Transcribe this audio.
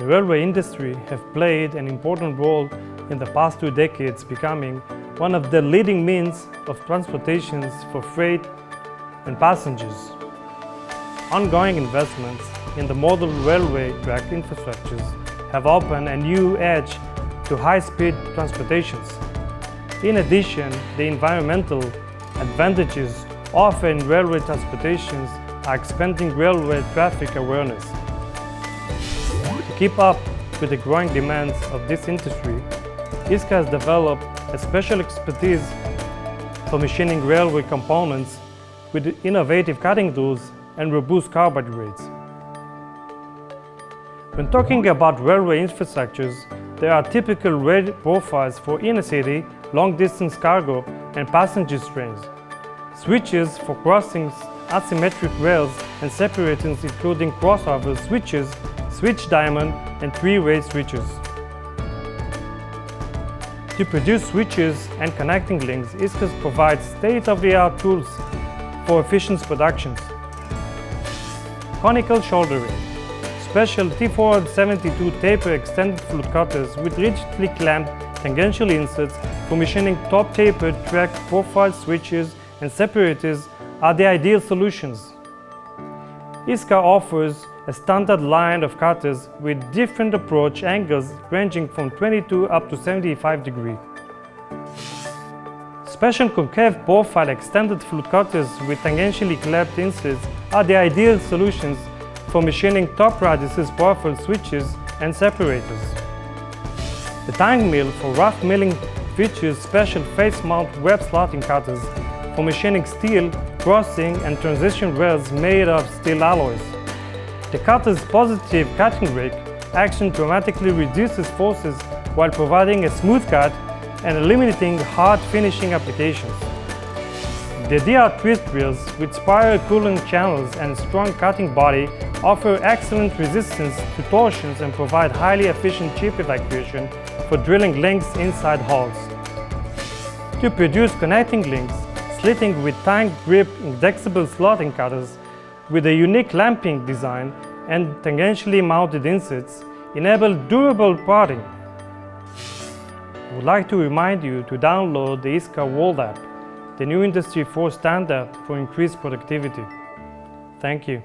The railway industry have played an important role in the past 2 decades, becoming one of the leading means of transportations for freight and passengers. Ongoing investments in the model railway track infrastructures have opened a new edge to high-speed transportations. In addition, the environmental advantages offered in railway transportations are expanding railway traffic awareness. To keep up with the growing demands of this industry, ISCAR has developed a special expertise for machining railway components with innovative cutting tools and robust carbide grades. When talking about railway infrastructures, there are typical rail profiles for inner-city, long-distance cargo and passenger trains, switches for crossings, asymmetric rails, and separators including crossover switches, switch diamond, and three-way switches. To produce switches and connecting links, ISCAR provides state-of-the-art tools for efficient productions. Conical shouldering, special T472 taper extended flute cutters with rigidly clamped tangential inserts for machining top tapered track profile switches and separators are the ideal solutions. ISCAR offers a standard line of cutters with different approach angles ranging from 22 up to 75 degrees. Special concave profile extended flute cutters with tangentially clamped inserts are the ideal solutions for machining top radiuses profile switches and separators. The tang mill for rough milling features special face mount web slotting cutters for machining steel, crossing and transition rails made of steel alloys. The cutter's positive cutting rake action dramatically reduces forces while providing a smooth cut and eliminating hard finishing applications. The DR twist drills with spiral cooling channels and strong cutting body offer excellent resistance to torsions and provide highly efficient chip evacuation for drilling links inside hulls. To produce connecting links, slitting with tang grip indexable slotting cutters with a unique clamping design and tangentially mounted inserts enable durable parting. I would like to remind you to download the ISCAR World app, the new Industry 4 standard for increased productivity. Thank you.